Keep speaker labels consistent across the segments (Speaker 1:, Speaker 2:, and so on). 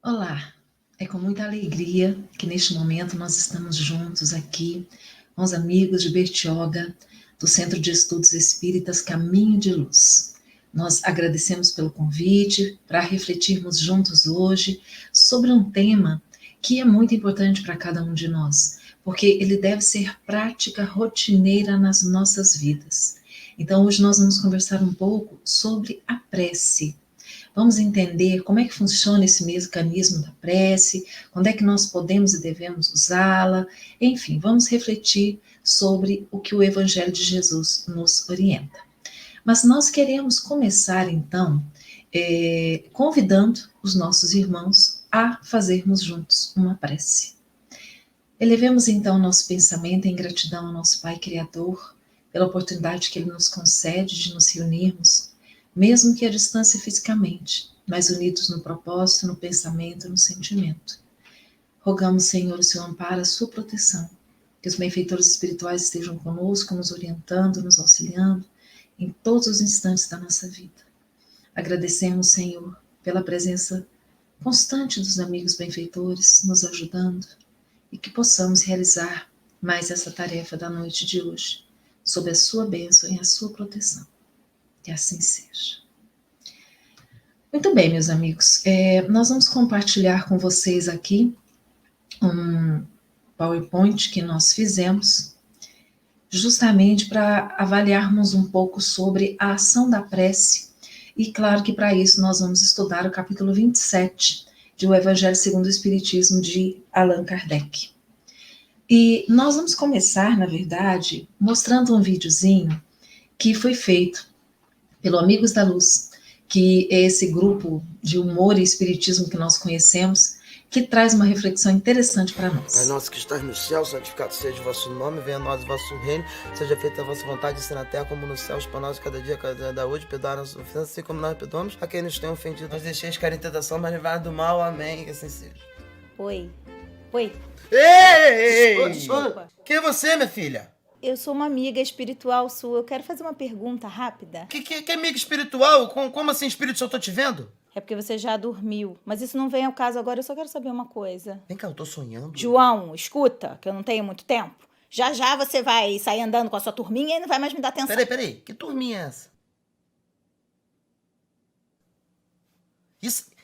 Speaker 1: Olá, é com muita alegria que neste momento nós estamos juntos aqui com os amigos de Bertioga, do Centro de Estudos Espíritas Caminho de Luz. Nós agradecemos pelo convite para refletirmos juntos hoje sobre um tema que é muito importante para cada um de nós, porque ele deve ser prática rotineira nas nossas vidas. Então, hoje nós vamos conversar um pouco sobre a prece. Vamos entender como é que funciona esse mecanismo da prece, quando é que nós podemos e devemos usá-la, enfim, vamos refletir sobre o que o Evangelho de Jesus nos orienta. Mas nós queremos começar então convidando os nossos irmãos a fazermos juntos uma prece. Elevemos então nosso pensamento em gratidão ao nosso Pai Criador, pela oportunidade que Ele nos concede de nos reunirmos, mesmo que à distância fisicamente, mas unidos no propósito, no pensamento e no sentimento. Rogamos, Senhor, o seu amparo, a sua proteção, que os benfeitores espirituais estejam conosco, nos orientando, nos auxiliando em todos os instantes da nossa vida. Agradecemos, Senhor, pela presença constante dos amigos benfeitores, nos ajudando, e que possamos realizar mais essa tarefa da noite de hoje, sob a sua bênção e a sua proteção. Que assim seja. Muito bem, meus amigos, nós vamos compartilhar com vocês aqui um PowerPoint que nós fizemos, justamente para avaliarmos um pouco sobre a ação da prece, e claro que para isso nós vamos estudar o capítulo 27 de O Evangelho segundo o Espiritismo, de Allan Kardec. E nós vamos começar, na verdade, mostrando um videozinho que foi feito pelo Amigos da Luz, que é esse grupo de humor e espiritismo que nós conhecemos, que traz uma reflexão interessante para nós.
Speaker 2: Pai nosso que estás no céu, santificado seja o vosso nome, venha a nós o vosso reino, seja feita a vossa vontade, assim na terra como nos céus, para nós cada dia da hoje, perdoar nossas ofensas, assim como nós perdoamos a quem nos tem ofendido. Nós deixeis cair em tentação, mas livrai do mal, amém, que assim seja.
Speaker 3: Oi.
Speaker 2: Ei!
Speaker 3: Desculpa.
Speaker 2: Quem é você, minha filha?
Speaker 3: Eu sou uma amiga espiritual sua. Eu quero fazer uma pergunta rápida.
Speaker 2: Que amiga espiritual? Como assim espírito se eu tô te vendo?
Speaker 3: É porque você já dormiu. Mas isso não vem ao caso agora. Eu só quero saber uma coisa.
Speaker 2: Vem cá, eu tô sonhando.
Speaker 3: João, escuta, que eu não tenho muito tempo. Já já você vai sair andando com a sua turminha e não vai mais me dar atenção.
Speaker 2: Peraí, que turminha é essa?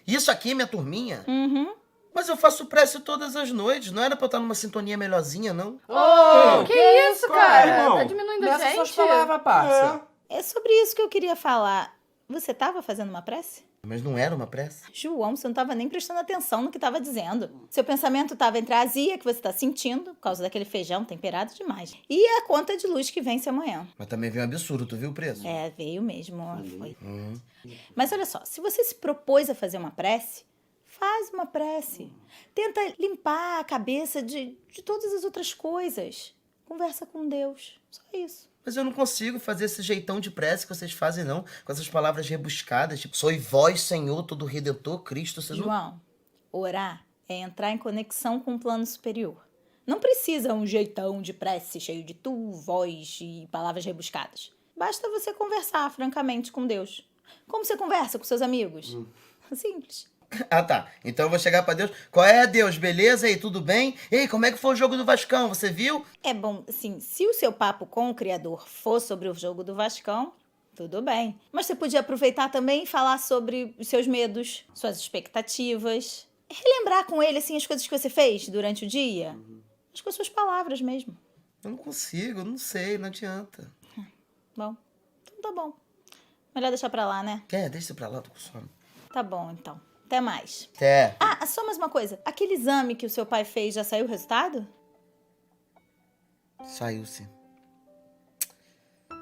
Speaker 2: Isso aqui é minha turminha?
Speaker 3: Uhum.
Speaker 2: Mas eu faço prece todas as noites, não era pra eu estar numa sintonia melhorzinha, não?
Speaker 4: Ô, que isso, cara?
Speaker 5: irmão?
Speaker 4: Tá diminuindo a
Speaker 5: Nessas
Speaker 4: gente?
Speaker 5: suas palavras, parça.
Speaker 3: É sobre isso que eu queria falar. Você tava fazendo uma prece?
Speaker 2: Mas não era uma prece?
Speaker 3: João, você não tava nem prestando atenção no que tava dizendo. Seu pensamento tava entre a azia que você tá sentindo, por causa daquele feijão temperado demais, e a conta de luz que vence amanhã.
Speaker 2: Mas também veio um absurdo, tu viu o preço?
Speaker 3: É, veio mesmo. Foi. Mas olha só, se você se propôs a fazer uma prece, faz uma prece. Tenta limpar a cabeça de todas as outras coisas. Conversa com Deus. Só isso.
Speaker 2: Mas eu não consigo fazer esse jeitão de prece que vocês fazem, não. Com essas palavras rebuscadas, tipo, sois vós, Senhor, todo Redentor, Cristo. Vocês não...
Speaker 3: João, orar é entrar em conexão com o plano superior. Não precisa um jeitão de prece cheio de tu, voz e palavras rebuscadas. Basta você conversar francamente com Deus. Como você conversa com seus amigos? Simples.
Speaker 2: Ah, tá. Então eu vou chegar pra Deus. Qual é, Deus? Beleza? E tudo bem? Ei, como é que foi o jogo do Vascão? Você viu?
Speaker 3: É bom, assim, se o seu papo com o Criador for sobre o jogo do Vascão, tudo bem. Mas você podia aproveitar também e falar sobre os seus medos, suas expectativas. Relembrar com ele, assim, as coisas que você fez durante o dia. Mas com as suas palavras mesmo.
Speaker 2: Eu não consigo, eu não sei, não adianta.
Speaker 3: Bom, então tá bom. Melhor deixar pra lá, né?
Speaker 2: Deixa pra lá, tô com sono.
Speaker 3: Tá bom, então. Até mais.
Speaker 2: Até.
Speaker 3: Ah, só mais uma coisa. Aquele exame que o seu pai fez, já saiu o resultado?
Speaker 2: Saiu, sim.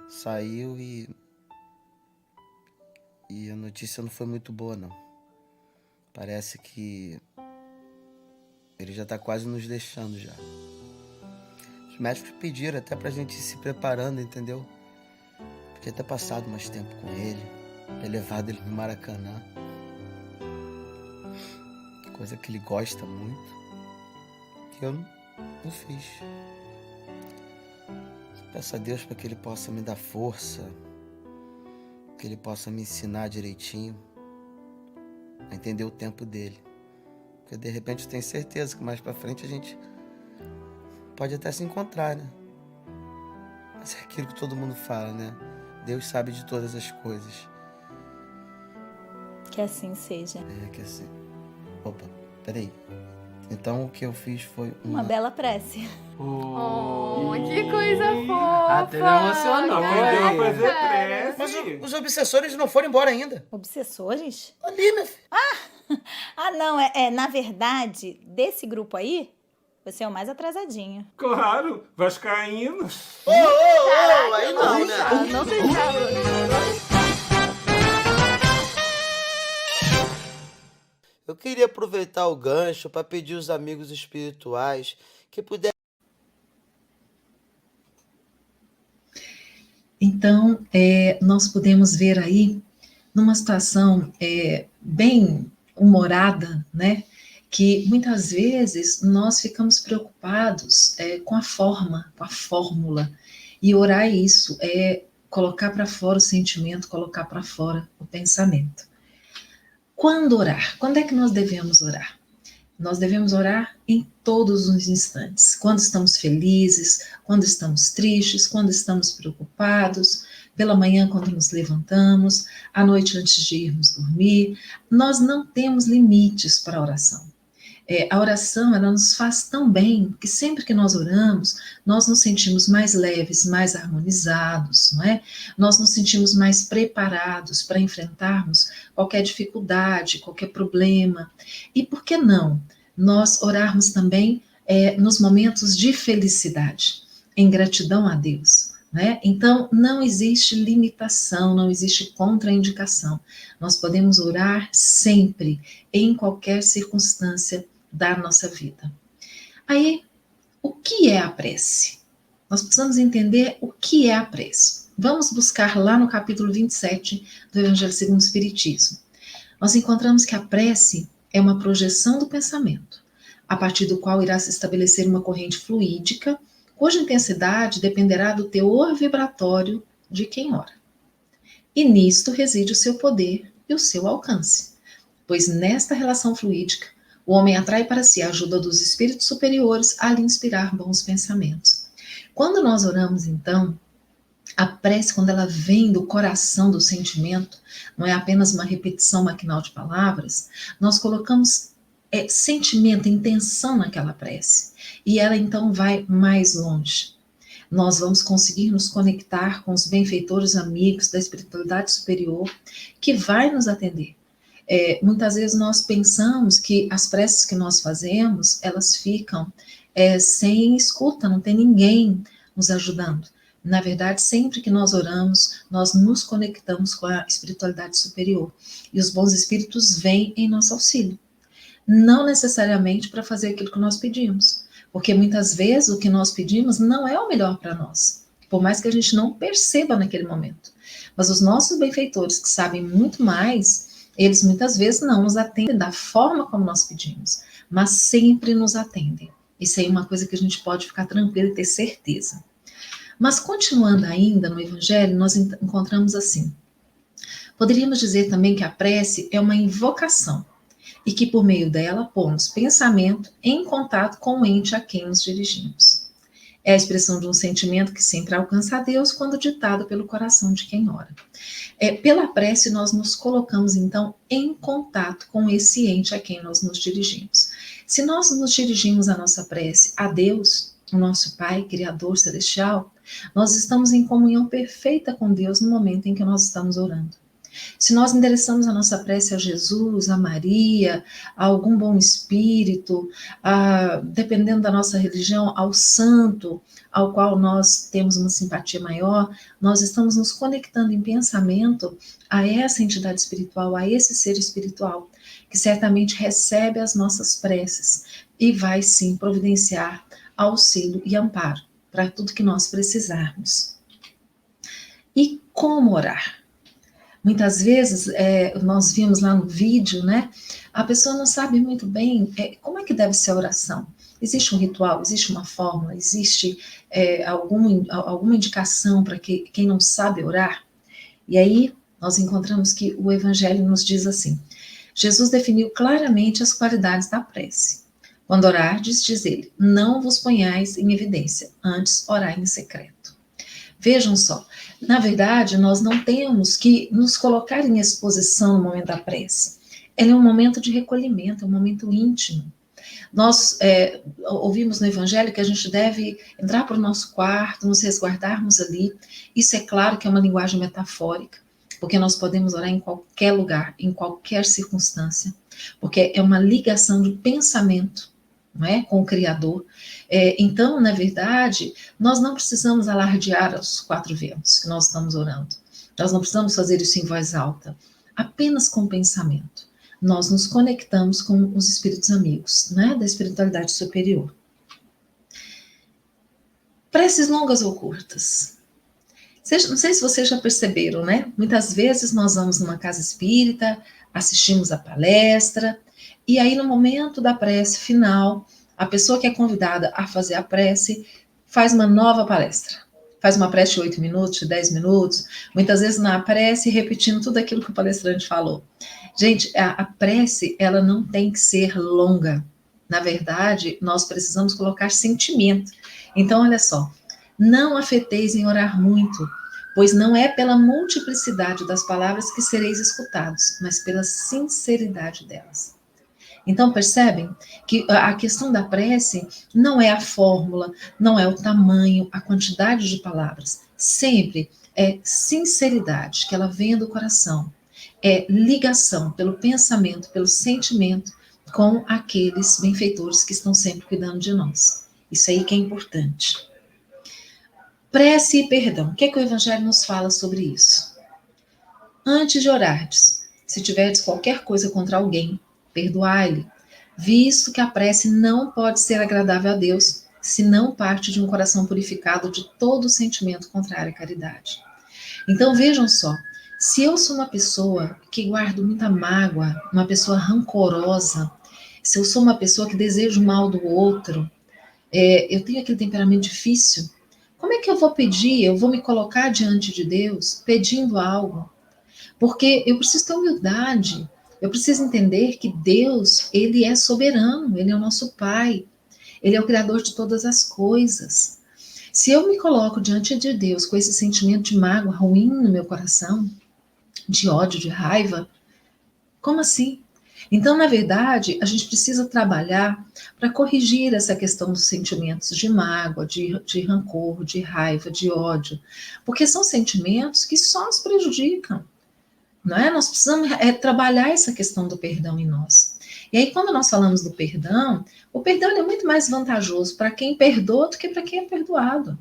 Speaker 2: Saiu e a notícia não foi muito boa, não. Parece que ele já tá quase nos deixando já. Os médicos pediram até pra gente ir se preparando, entendeu? Podia ter passado mais tempo com ele, ter levado ele no Maracanã. Coisa que ele gosta muito, que eu não fiz. Peço a Deus para que ele possa me dar força, que ele possa me ensinar direitinho a entender o tempo dele. Porque de repente eu tenho certeza que mais pra frente a gente pode até se encontrar, né? Mas é aquilo que todo mundo fala, né? Deus sabe de todas as coisas.
Speaker 3: Que assim seja.
Speaker 2: É que assim... Opa, peraí. Então o que eu fiz foi
Speaker 3: Uma bela prece.
Speaker 4: Oh, que coisa fofa!
Speaker 5: Até me emocionou.
Speaker 4: Caraca.
Speaker 5: Aprendeu a fazer prece.
Speaker 2: Mas os obsessores não foram embora ainda.
Speaker 3: Obsessores?
Speaker 2: Ali, meu filho.
Speaker 3: Ah, não, na verdade, desse grupo aí, você é o mais atrasadinho.
Speaker 5: Claro, vascaíno.
Speaker 2: Aí não, né?
Speaker 4: Ah, não deixava.
Speaker 2: Eu queria aproveitar o gancho para pedir aos amigos espirituais que pudessem...
Speaker 1: Então, nós podemos ver aí, numa situação bem humorada, né? Que muitas vezes nós ficamos preocupados com a forma, com a fórmula. E orar é isso, é colocar para fora o sentimento, colocar para fora o pensamento. Quando orar? Quando é que nós devemos orar? Nós devemos orar em todos os instantes. Quando estamos felizes, quando estamos tristes, quando estamos preocupados, pela manhã quando nos levantamos, à noite antes de irmos dormir. Nós não temos limites para a oração. A oração, ela nos faz tão bem que sempre que nós oramos, nós nos sentimos mais leves, mais harmonizados, não é? Nós nos sentimos mais preparados para enfrentarmos qualquer dificuldade, qualquer problema. E por que não nós orarmos também nos momentos de felicidade, em gratidão a Deus? Né? Então, não existe limitação, não existe contraindicação. Nós podemos orar sempre, em qualquer circunstância da nossa vida. Aí, o que é a prece? Nós precisamos entender o que é a prece. Vamos buscar lá no capítulo 27 do Evangelho segundo o Espiritismo. Nós encontramos que a prece é uma projeção do pensamento, a partir do qual irá se estabelecer uma corrente fluídica, cuja intensidade dependerá do teor vibratório de quem ora. E nisto reside o seu poder e o seu alcance, pois nesta relação fluídica, o homem atrai para si a ajuda dos espíritos superiores a lhe inspirar bons pensamentos. Quando nós oramos, então, a prece, quando ela vem do coração do sentimento, não é apenas uma repetição maquinal de palavras, nós colocamos sentimento, intenção naquela prece. E ela então vai mais longe. Nós vamos conseguir nos conectar com os benfeitores amigos da espiritualidade superior, que vai nos atender. Muitas vezes nós pensamos que as preces que nós fazemos, elas ficam sem escuta, não tem ninguém nos ajudando. Na verdade, sempre que nós oramos, nós nos conectamos com a espiritualidade superior. E os bons espíritos vêm em nosso auxílio. Não necessariamente para fazer aquilo que nós pedimos, porque muitas vezes o que nós pedimos não é o melhor para nós, por mais que a gente não perceba naquele momento. Mas os nossos benfeitores, que sabem muito mais, eles muitas vezes não nos atendem da forma como nós pedimos, mas sempre nos atendem. Isso aí é uma coisa que a gente pode ficar tranquilo e ter certeza. Mas continuando ainda no Evangelho, nós encontramos assim. Poderíamos dizer também que a prece é uma invocação, e que por meio dela pomos pensamento em contato com o ente a quem nos dirigimos. É a expressão de um sentimento que sempre alcança a Deus quando ditado pelo coração de quem ora. Pela prece, nós nos colocamos, então, em contato com esse ente a quem nós nos dirigimos. Se nós nos dirigimos a nossa prece a Deus, o nosso Pai, Criador Celestial, nós estamos em comunhão perfeita com Deus no momento em que nós estamos orando. Se nós endereçamos a nossa prece a Jesus, a Maria, a algum bom espírito, dependendo da nossa religião, ao santo, ao qual nós temos uma simpatia maior, nós estamos nos conectando em pensamento a essa entidade espiritual, a esse ser espiritual, que certamente recebe as nossas preces e vai sim providenciar auxílio e amparo para tudo que nós precisarmos. E como orar? Muitas vezes, nós vimos lá no vídeo, né? A pessoa não sabe muito bem como é que deve ser a oração. Existe um ritual, existe uma fórmula, existe alguma indicação para quem não sabe orar? E aí, nós encontramos que o Evangelho nos diz assim: Jesus definiu claramente as qualidades da prece. Quando orardes, diz ele, não vos ponhais em evidência, antes orai em secreto. Vejam só, na verdade, nós não temos que nos colocar em exposição no momento da prece. Ela é um momento de recolhimento, é um momento íntimo. Nós ouvimos no Evangelho que a gente deve entrar para o nosso quarto, nos resguardarmos ali. Isso é claro que é uma linguagem metafórica, porque nós podemos orar em qualquer lugar, em qualquer circunstância, porque é uma ligação de pensamento, não é, com o Criador. Então, na verdade, nós não precisamos alardear aos quatro ventos que nós estamos orando. Nós não precisamos fazer isso em voz alta, apenas com pensamento. Nós nos conectamos com os espíritos amigos, né, da espiritualidade superior. Preces longas ou curtas? Não sei se vocês já perceberam, né? Muitas vezes nós vamos numa casa espírita, assistimos a palestra, e aí no momento da prece final, a pessoa que é convidada a fazer a prece faz uma nova palestra. Faz uma prece de 8 minutos, de 10 minutos, muitas vezes na prece repetindo tudo aquilo que o palestrante falou. Gente, a prece, ela não tem que ser longa. Na verdade, nós precisamos colocar sentimento. Então, olha só, não afeteis em orar muito, pois não é pela multiplicidade das palavras que sereis escutados, mas pela sinceridade delas. Então, percebem que a questão da prece não é a fórmula, não é o tamanho, a quantidade de palavras. Sempre é sinceridade, que ela venha do coração. É ligação pelo pensamento, pelo sentimento com aqueles benfeitores que estão sempre cuidando de nós. Isso aí que é importante. Prece e perdão. O que é que o Evangelho nos fala sobre isso? Antes de orardes, se tiverdes qualquer coisa contra alguém, perdoai-lhe, visto que a prece não pode ser agradável a Deus se não parte de um coração purificado de todo sentimento contrário à caridade. Então vejam só, se eu sou uma pessoa que guardo muita mágoa, uma pessoa rancorosa, se eu sou uma pessoa que deseja o mal do outro, eu tenho aquele temperamento difícil, como é que eu vou pedir, eu vou me colocar diante de Deus pedindo algo? Porque eu preciso ter humildade, eu preciso entender que Deus, Ele é soberano, Ele é o nosso Pai, Ele é o Criador de todas as coisas. Se eu me coloco diante de Deus com esse sentimento de mágoa ruim no meu coração, de ódio, de raiva, como assim? Então, na verdade, a gente precisa trabalhar para corrigir essa questão dos sentimentos de mágoa, de rancor, de raiva, de ódio, porque são sentimentos que só nos prejudicam. Não é? Nós precisamos trabalhar essa questão do perdão em nós. E aí, quando nós falamos do perdão, o perdão é muito mais vantajoso para quem perdoa do que para quem é perdoado.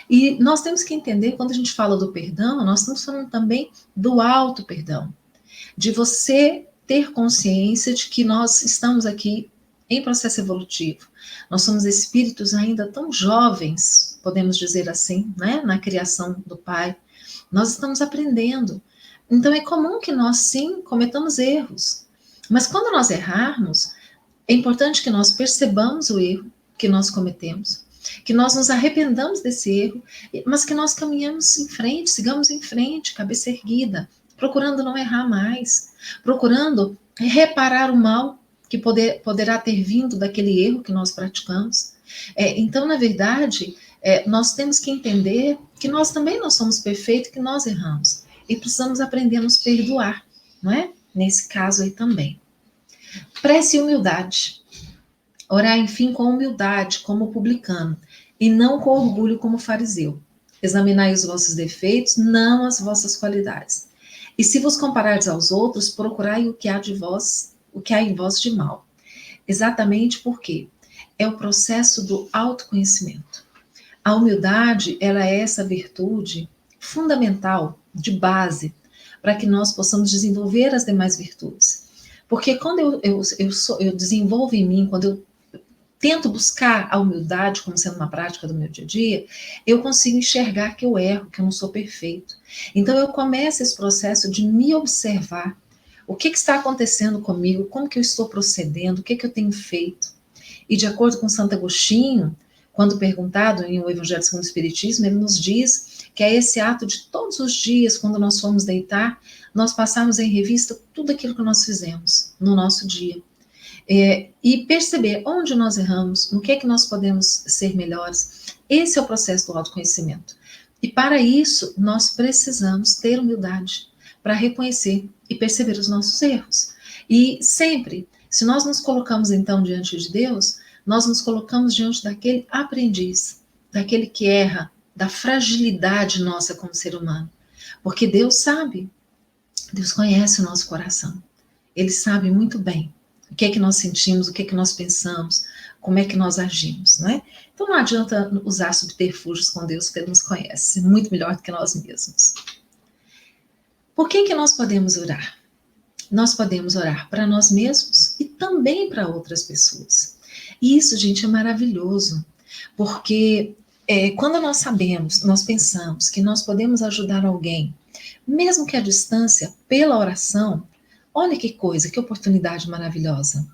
Speaker 1: E nós temos que entender, quando a gente fala do perdão, nós estamos falando também do auto-perdão, de você ter consciência de que nós estamos aqui em processo evolutivo. Nós somos espíritos ainda tão jovens, podemos dizer assim, né? Na criação do Pai. Nós estamos aprendendo. Então é comum que nós, sim, cometamos erros. Mas quando nós errarmos, é importante que nós percebamos o erro que nós cometemos, que nós nos arrependamos desse erro, mas que nós caminhamos em frente, sigamos em frente, cabeça erguida, procurando não errar mais, procurando reparar o mal que poderá ter vindo daquele erro que nós praticamos. Então, na verdade, nós temos que entender que nós também não somos perfeitos, que nós erramos. E precisamos aprender a nos perdoar, não é? Nesse caso aí também. Prece e humildade. Orar, enfim, com humildade, como publicano, e não com orgulho, como fariseu. Examinai os vossos defeitos, não as vossas qualidades. E se vos comparares aos outros, procurai o que há em vós de mal. Exatamente porque é o processo do autoconhecimento. A humildade, ela é essa virtude fundamental, de base, para que nós possamos desenvolver as demais virtudes. Porque quando eu desenvolvo em mim, quando eu tento buscar a humildade como sendo uma prática do meu dia a dia, eu consigo enxergar que eu erro, que eu não sou perfeito. Então eu começo esse processo de me observar. O que está acontecendo comigo? Como que eu estou procedendo? O que eu tenho feito? E de acordo com Santo Agostinho, quando perguntado em O Evangelho segundo o Espiritismo, ele nos diz que é esse ato de todos os dias, quando nós formos deitar, nós passarmos em revista tudo aquilo que nós fizemos no nosso dia. E perceber onde nós erramos, no que é que nós podemos ser melhores. Esse é o processo do autoconhecimento. E para isso, nós precisamos ter humildade para reconhecer e perceber os nossos erros. E sempre, se nós nos colocamos então diante de Deus, nós nos colocamos diante daquele aprendiz, daquele que erra, da fragilidade nossa como ser humano. Porque Deus sabe, Deus conhece o nosso coração. Ele sabe muito bem o que é que nós sentimos, o que é que nós pensamos, como é que nós agimos, não é? Então não adianta usar subterfúgios com Deus, porque Ele nos conhece muito melhor do que nós mesmos. Por que nós podemos orar? Nós podemos orar para nós mesmos e também para outras pessoas. E isso, gente, é maravilhoso, porque quando nós sabemos, nós pensamos que nós podemos ajudar alguém, mesmo que à distância, pela oração, olha que coisa, que oportunidade maravilhosa.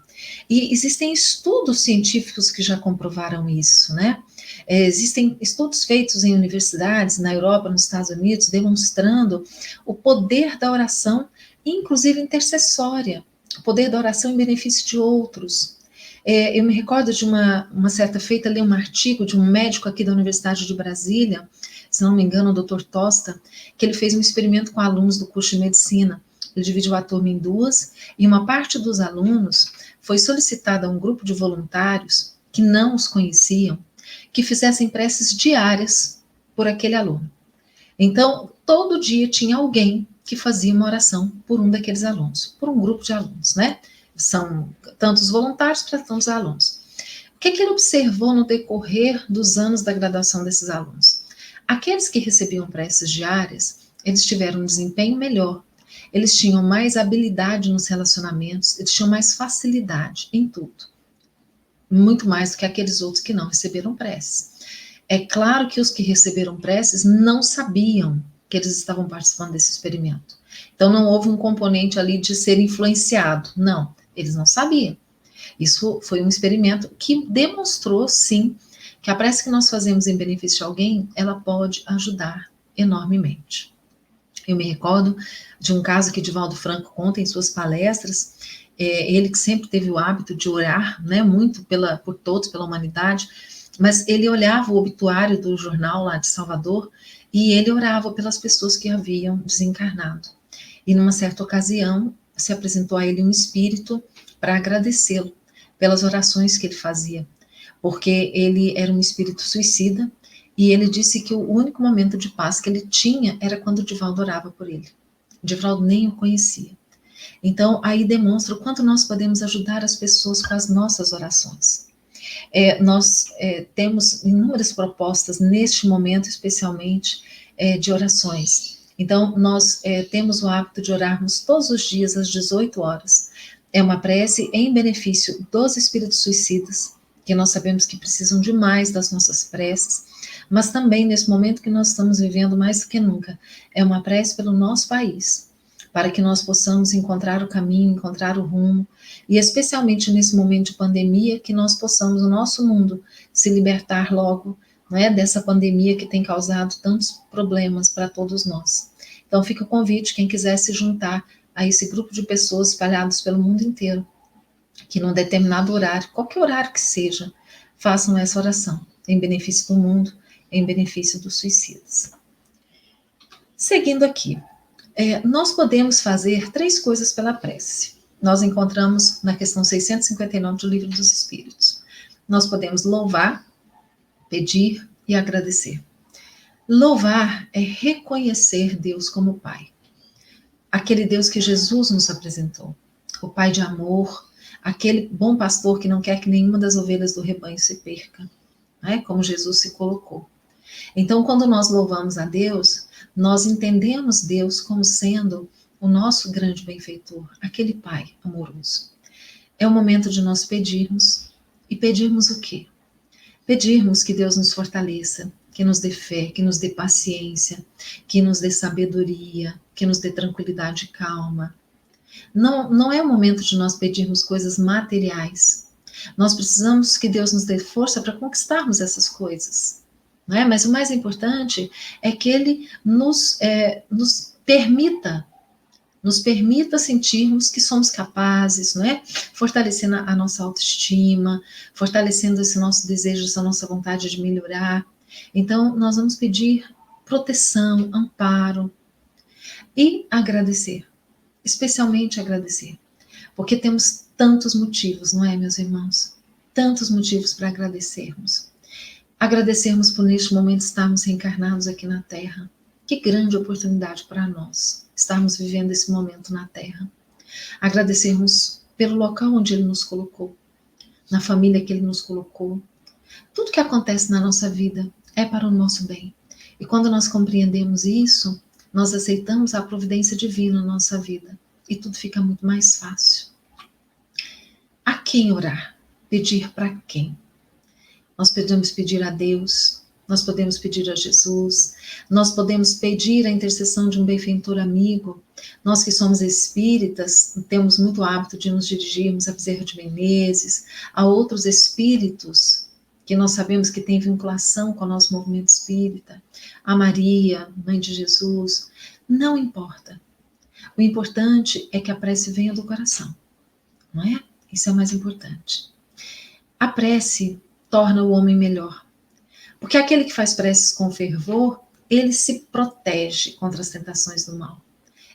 Speaker 1: E existem estudos científicos que já comprovaram isso, né? Existem estudos feitos em universidades, na Europa, nos Estados Unidos, demonstrando o poder da oração, inclusive intercessória, o poder da oração em benefício de outros. Eu me recordo de uma certa feita, li um artigo de um médico aqui da Universidade de Brasília, se não me engano, o Dr. Tosta, que ele fez um experimento com alunos do curso de medicina. Ele dividiu a turma em duas, e uma parte dos alunos foi solicitada a um grupo de voluntários que não os conheciam, que fizessem preces diárias por aquele aluno. Então, todo dia tinha alguém que fazia uma oração por um daqueles alunos, por um grupo de alunos, né? São tantos voluntários para tantos alunos. O que ele observou no decorrer dos anos da graduação desses alunos? Aqueles que recebiam preces diárias, eles tiveram um desempenho melhor, eles tinham mais habilidade nos relacionamentos, eles tinham mais facilidade em tudo. Muito mais do que aqueles outros que não receberam preces. É claro que os que receberam preces não sabiam que eles estavam participando desse experimento. Então não houve um componente ali de ser influenciado. Não, eles não sabiam. Isso foi um experimento que demonstrou, sim, que a prece que nós fazemos em benefício de alguém, ela pode ajudar enormemente. Eu me recordo de um caso que Divaldo Franco conta em suas palestras, ele que sempre teve o hábito de orar, né, muito por todos, pela humanidade, mas ele olhava o obituário do jornal lá de Salvador e ele orava pelas pessoas que haviam desencarnado. E numa certa ocasião, se apresentou a ele um espírito para agradecê-lo pelas orações que ele fazia, porque ele era um espírito suicida, e ele disse que o único momento de paz que ele tinha era quando o Divaldo orava por ele. O Divaldo nem o conhecia. Então, aí demonstra o quanto nós podemos ajudar as pessoas com as nossas orações. Nós temos inúmeras propostas neste momento, especialmente, de orações. Então, nós temos o hábito de orarmos todos os dias às 18 horas. É uma prece em benefício dos espíritos suicidas, que nós sabemos que precisam demais das nossas preces, mas também nesse momento que nós estamos vivendo mais do que nunca, é uma prece pelo nosso país, para que nós possamos encontrar o caminho, encontrar o rumo, e especialmente nesse momento de pandemia, que nós possamos, o nosso mundo, se libertar logo, não é, dessa pandemia que tem causado tantos problemas para todos nós. Então fica o convite, quem quiser se juntar a esse grupo de pessoas espalhados pelo mundo inteiro, que num determinado horário, qualquer horário que seja, façam essa oração, em benefício do mundo, em benefício dos suicidas. Seguindo aqui, nós podemos fazer 3 coisas pela prece. Nós encontramos na questão 659 do Livro dos Espíritos. Nós podemos louvar, pedir e agradecer. Louvar é reconhecer Deus como Pai. Aquele Deus que Jesus nos apresentou. O Pai de amor, aquele bom pastor que não quer que nenhuma das ovelhas do rebanho se perca, né? Como Jesus se colocou. Então, quando nós louvamos a Deus, nós entendemos Deus como sendo o nosso grande benfeitor, aquele Pai amoroso. É o momento de nós pedirmos, e pedirmos o quê? Pedirmos que Deus nos fortaleça, que nos dê fé, que nos dê paciência, que nos dê sabedoria, que nos dê tranquilidade e calma. Não é o momento de nós pedirmos coisas materiais. Nós precisamos que Deus nos dê força para conquistarmos essas coisas. não é? Mas o mais importante é que ele nos permita sentirmos que somos capazes, não é? Fortalecendo a nossa autoestima, fortalecendo esse nosso desejo, essa nossa vontade de melhorar. Então, nós vamos pedir proteção, amparo e agradecer, especialmente agradecer, porque temos tantos motivos, não é, meus irmãos? Tantos motivos para agradecermos. Agradecermos por neste momento estarmos reencarnados aqui na Terra. Que grande oportunidade para nós estarmos vivendo esse momento na Terra. Agradecermos pelo local onde Ele nos colocou, na família que Ele nos colocou. Tudo que acontece na nossa vida é para o nosso bem. E quando nós compreendemos isso, nós aceitamos a providência divina na nossa vida. E tudo fica muito mais fácil. A quem orar? Pedir para quem? Nós podemos pedir a Deus, nós podemos pedir a Jesus, nós podemos pedir a intercessão de um benfeitor amigo. Nós que somos espíritas, temos muito hábito de nos dirigirmos a Bezerra de Menezes, a outros espíritos que nós sabemos que têm vinculação com o nosso movimento espírita, a Maria, Mãe de Jesus, não importa. O importante é que a prece venha do coração, não é? Isso é o mais importante. A prece torna o homem melhor, porque aquele que faz preces com fervor, ele se protege contra as tentações do mal.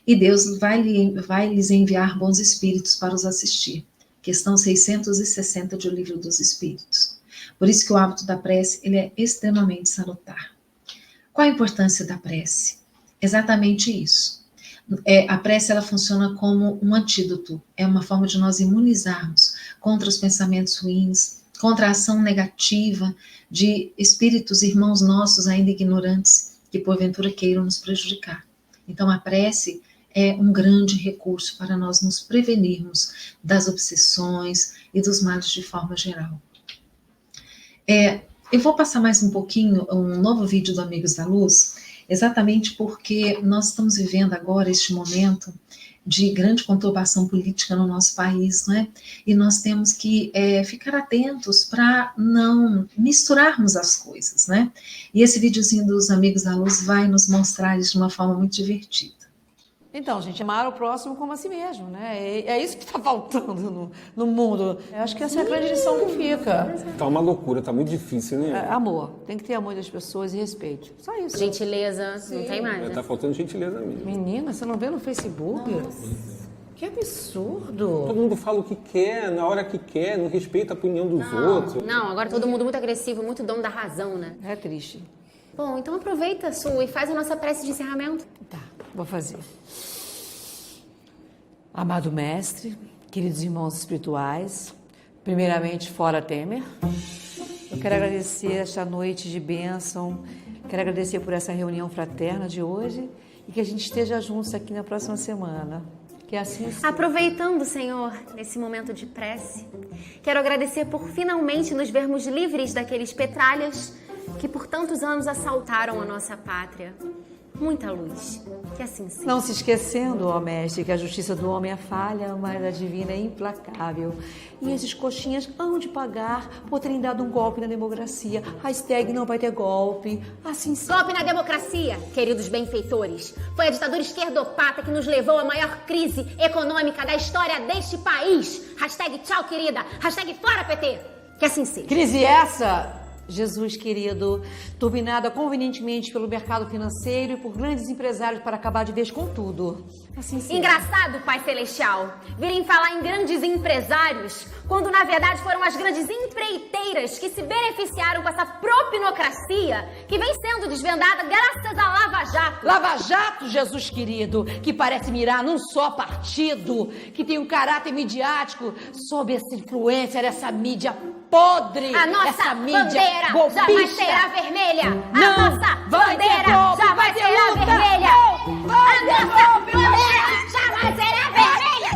Speaker 1: E Deus vai lhes enviar bons espíritos para os assistir. Questão 660 de O Livro dos Espíritos. Por isso que o hábito da prece, ele é extremamente salutar. Qual a importância da prece? Exatamente isso. A prece, ela funciona como um antídoto, é uma forma de nós imunizarmos contra os pensamentos ruins, contra a ação negativa de espíritos, irmãos nossos ainda ignorantes, que porventura queiram nos prejudicar. Então a prece é um grande recurso para nós nos prevenirmos das obsessões e dos males de forma geral. Eu vou passar mais um pouquinho um novo vídeo do Amigos da Luz, exatamente porque nós estamos vivendo agora este momento de grande conturbação política no nosso país, né? E nós temos que ficar atentos para não misturarmos as coisas, né? E esse videozinho dos Amigos da Luz vai nos mostrar isso de uma forma muito divertida.
Speaker 6: Então, gente, amar o próximo como a si mesmo, né? É isso que está faltando no mundo. Eu acho que essa é a grande lição que fica.
Speaker 5: Tá uma loucura, tá muito difícil, né?
Speaker 6: Amor. Tem que ter amor das pessoas e respeito. Só isso.
Speaker 4: Gentileza, não tem mais, né?
Speaker 5: Tá faltando gentileza mesmo.
Speaker 6: Menina, você não vê no Facebook? Nossa. Que absurdo.
Speaker 5: Todo mundo fala o que quer, na hora que quer, não respeita a opinião dos outros.
Speaker 4: Não, agora todo mundo muito agressivo, muito dono da razão, né?
Speaker 6: É triste.
Speaker 4: Bom, então aproveita, Su, e faz a nossa prece de encerramento.
Speaker 6: Tá, vou fazer. Amado Mestre, queridos irmãos espirituais, primeiramente fora Temer, eu quero agradecer esta noite de bênção, quero agradecer por essa reunião fraterna de hoje e que a gente esteja juntos aqui na próxima semana. Que assim seja.
Speaker 4: Aproveitando, Senhor, nesse momento de prece, quero agradecer por finalmente nos vermos livres daqueles petralhas que por tantos anos assaltaram a nossa pátria. Muita luz, que assim seja.
Speaker 6: Não se esquecendo, ó Mestre, que a justiça do homem é falha, mas a divina é implacável. E esses coxinhas hão de pagar por terem dado um golpe na democracia. Hashtag não vai ter golpe, assim seja.
Speaker 4: Golpe na democracia, queridos benfeitores. Foi a ditadura esquerdopata que nos levou à maior crise econômica da história deste país. Hashtag tchau, querida. Hashtag fora, PT. Que assim seja.
Speaker 6: Crise essa... Jesus querido, turbinada convenientemente pelo mercado financeiro e por grandes empresários para acabar de vez com tudo. Assim seja.
Speaker 4: Engraçado, Pai Celestial, virem falar em grandes empresários, quando na verdade foram as grandes empreiteiras que se beneficiaram com essa propinocracia que vem sendo desvendada graças a Lava Jato.
Speaker 6: Lava Jato, Jesus querido, que parece mirar num só partido, que tem um caráter midiático sob essa influência dessa mídia podre.
Speaker 4: A nossa
Speaker 6: essa mídia
Speaker 4: bandeira
Speaker 6: golpista.
Speaker 4: jamais será vermelha.
Speaker 6: Não,
Speaker 4: a nossa
Speaker 6: vai
Speaker 4: bandeira
Speaker 6: ter golpe,
Speaker 4: jamais
Speaker 6: vai ter
Speaker 4: será
Speaker 6: luta.
Speaker 4: vermelha.
Speaker 6: Não, vai
Speaker 4: A
Speaker 6: ter
Speaker 4: nossa
Speaker 6: golpe,
Speaker 4: bandeira jamais será vermelha.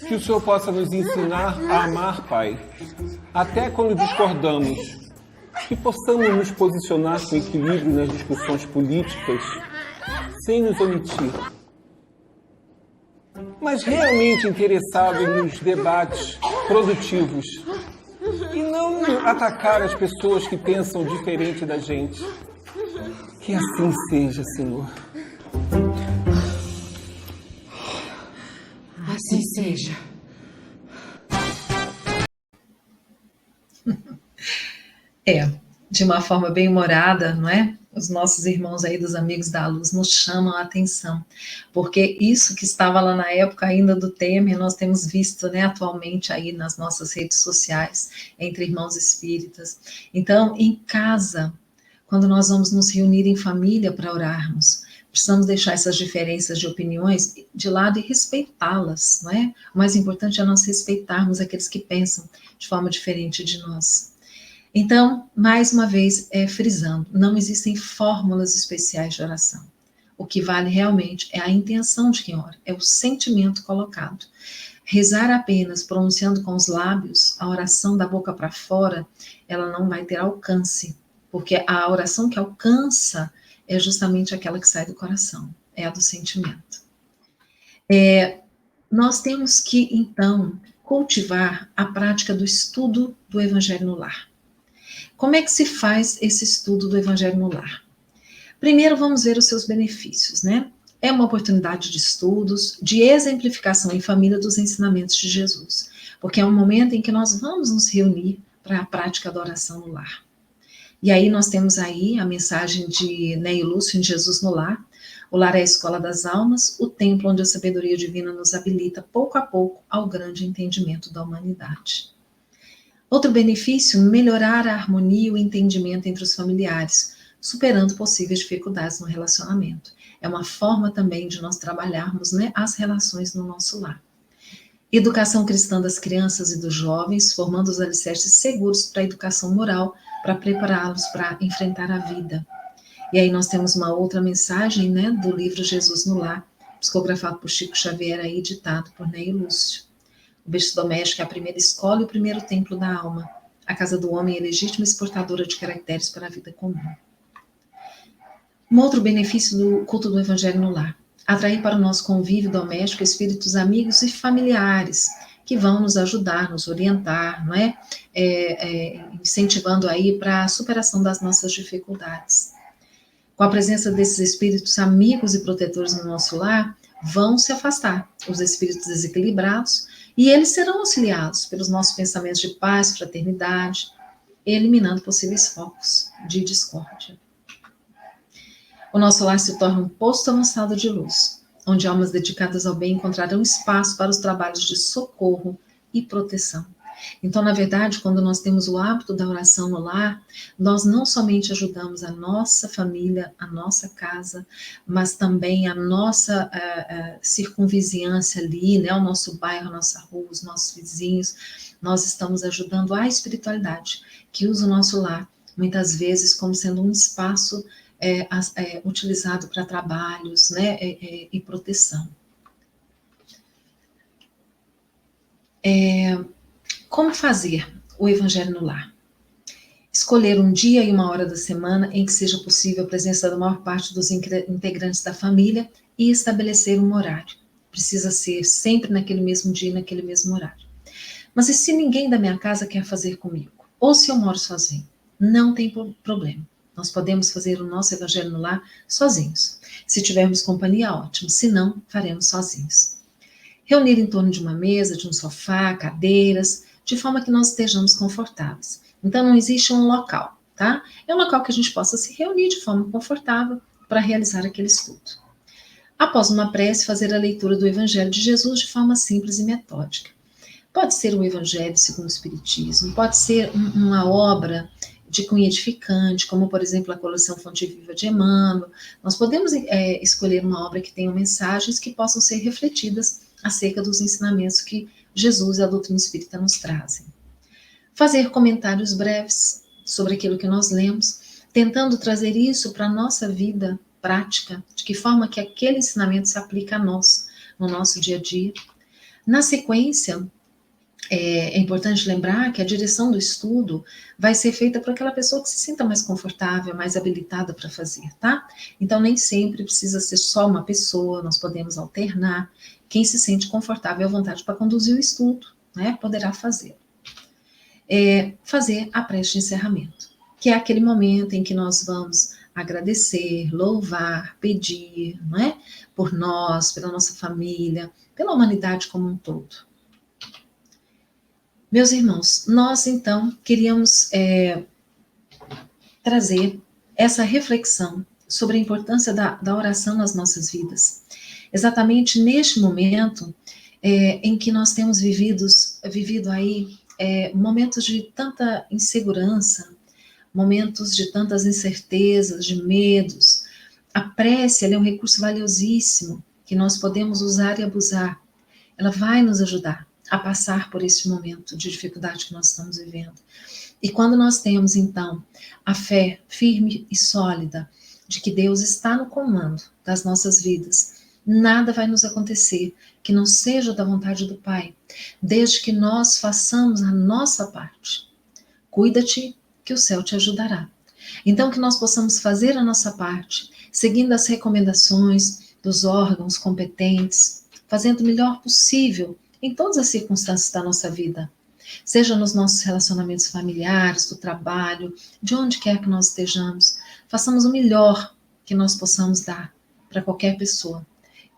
Speaker 5: Que o Senhor possa nos ensinar a amar, Pai, até quando discordamos. Que possamos nos posicionar com equilíbrio nas discussões políticas, sem nos omitir. Mas realmente interessados nos debates produtivos e não atacar as pessoas que pensam diferente da gente. Que assim seja, Senhor.
Speaker 6: Assim seja.
Speaker 1: De uma forma bem humorada, não é? Os nossos irmãos aí dos Amigos da Luz nos chamam a atenção, porque isso que estava lá na época ainda do Temer, nós temos visto, né, atualmente aí nas nossas redes sociais, entre irmãos espíritas. Então, em casa, quando nós vamos nos reunir em família para orarmos, precisamos deixar essas diferenças de opiniões de lado e respeitá-las, não é? O mais importante é nós respeitarmos aqueles que pensam de forma diferente de nós. Então, mais uma vez, frisando, não existem fórmulas especiais de oração. O que vale realmente é a intenção de quem ora, é o sentimento colocado. Rezar apenas pronunciando com os lábios, a oração da boca para fora, ela não vai ter alcance, porque a oração que alcança é justamente aquela que sai do coração, é a do sentimento. Nós temos que, então, cultivar a prática do estudo do Evangelho no lar. Como é que se faz esse estudo do Evangelho no lar? Primeiro, vamos ver os seus benefícios, né? É uma oportunidade de estudos, de exemplificação em família dos ensinamentos de Jesus, porque é um momento em que nós vamos nos reunir para a prática da oração no lar. E aí nós temos aí a mensagem de Neio Lúcio em Jesus no Lar. O lar é a escola das almas, o templo onde a sabedoria divina nos habilita pouco a pouco ao grande entendimento da humanidade. Outro benefício, melhorar a harmonia e o entendimento entre os familiares, superando possíveis dificuldades no relacionamento. É uma forma também de nós trabalharmos, né, as relações no nosso lar. Educação cristã das crianças e dos jovens, formando os alicerces seguros para a educação moral, para prepará-los para enfrentar a vida. E aí nós temos uma outra mensagem, né, do livro Jesus no Lar, psicografado por Chico Xavier e editado por Neio Lúcio. O berço doméstico é a primeira escola e o primeiro templo da alma. A casa do homem é legítima exportadora de caracteres para a vida comum. Um outro benefício do culto do Evangelho no lar: atrair para o nosso convívio doméstico espíritos amigos e familiares que vão nos ajudar, nos orientar, não é? Incentivando aí para a superação das nossas dificuldades. Com a presença desses espíritos amigos e protetores no nosso lar, vão se afastar os espíritos desequilibrados e eles serão auxiliados pelos nossos pensamentos de paz, fraternidade, eliminando possíveis focos de discórdia. O nosso lar se torna um posto avançado de luz, onde almas dedicadas ao bem encontrarão espaço para os trabalhos de socorro e proteção. Então, na verdade, quando nós temos o hábito da oração no lar, nós não somente ajudamos a nossa família, a nossa casa, mas também a nossa circunvizinhança ali, né, o nosso bairro, a nossa rua, os nossos vizinhos. Nós estamos ajudando a espiritualidade, que usa o nosso lar, muitas vezes, como sendo um espaço utilizado para trabalhos, né, e proteção. Como fazer o Evangelho no lar? Escolher um dia e uma hora da semana em que seja possível a presença da maior parte dos integrantes da família e estabelecer um horário. Precisa ser sempre naquele mesmo dia e naquele mesmo horário. Mas e se ninguém da minha casa quer fazer comigo? Ou se eu moro sozinho? Não tem problema. Nós podemos fazer o nosso Evangelho no lar sozinhos. Se tivermos companhia, ótimo. Se não, faremos sozinhos. Reunir em torno de uma mesa, de um sofá, cadeiras, de forma que nós estejamos confortáveis. Então, não existe um local, tá? É um local que a gente possa se reunir de forma confortável para realizar aquele estudo. Após uma prece, fazer a leitura do Evangelho de Jesus de forma simples e metódica. Pode ser o Evangelho segundo o Espiritismo, pode ser uma obra de cunho edificante, como, por exemplo, a coleção Fonte Viva de Emmanuel. Nós podemos escolher uma obra que tenha mensagens que possam ser refletidas acerca dos ensinamentos que Jesus e a doutrina espírita nos trazem. Fazer comentários breves sobre aquilo que nós lemos, tentando trazer isso para a nossa vida prática, de que forma que aquele ensinamento se aplica a nós, no nosso dia a dia. Na sequência, é importante lembrar que a direção do estudo vai ser feita por aquela pessoa que se sinta mais confortável, mais habilitada para fazer, tá? Então, nem sempre precisa ser só uma pessoa, nós podemos alternar. Quem se sente confortável à vontade para conduzir o estudo, né, poderá fazer. fazer a prece de encerramento, que é aquele momento em que nós vamos agradecer, louvar, pedir, não é? Por nós, pela nossa família, pela humanidade como um todo. Meus irmãos, nós então queríamos trazer essa reflexão sobre a importância da oração nas nossas vidas. Exatamente neste momento em que nós temos vivido aí momentos de tanta insegurança, momentos de tantas incertezas, de medos. A prece é um recurso valiosíssimo que nós podemos usar e abusar. Ela vai nos ajudar a passar por esse momento de dificuldade que nós estamos vivendo. E quando nós temos, então, a fé firme e sólida de que Deus está no comando das nossas vidas, nada vai nos acontecer que não seja da vontade do Pai, desde que nós façamos a nossa parte. Cuida-te, que o céu te ajudará. Então, que nós possamos fazer a nossa parte, seguindo as recomendações dos órgãos competentes, fazendo o melhor possível em todas as circunstâncias da nossa vida, seja nos nossos relacionamentos familiares, do trabalho, de onde quer que nós estejamos, façamos o melhor que nós possamos dar para qualquer pessoa,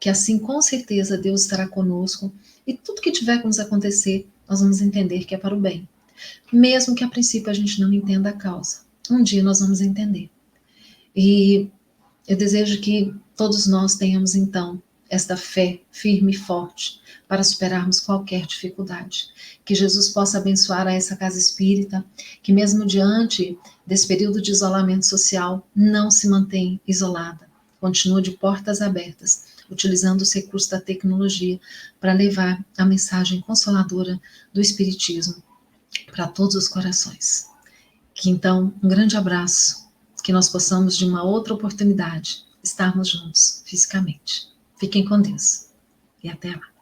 Speaker 1: que assim, com certeza, Deus estará conosco e tudo que tiver que nos acontecer, nós vamos entender que é para o bem. Mesmo que a princípio a gente não entenda a causa. Um dia nós vamos entender. E eu desejo que todos nós tenhamos, então, esta fé firme e forte para superarmos qualquer dificuldade. Que Jesus possa abençoar a essa casa espírita, que mesmo diante desse período de isolamento social, não se mantém isolada. Continua de portas abertas, utilizando os recursos da tecnologia para levar a mensagem consoladora do Espiritismo para todos os corações. Que então, um grande abraço, que nós possamos, de uma outra oportunidade, estarmos juntos fisicamente. Fiquem com Deus e até lá.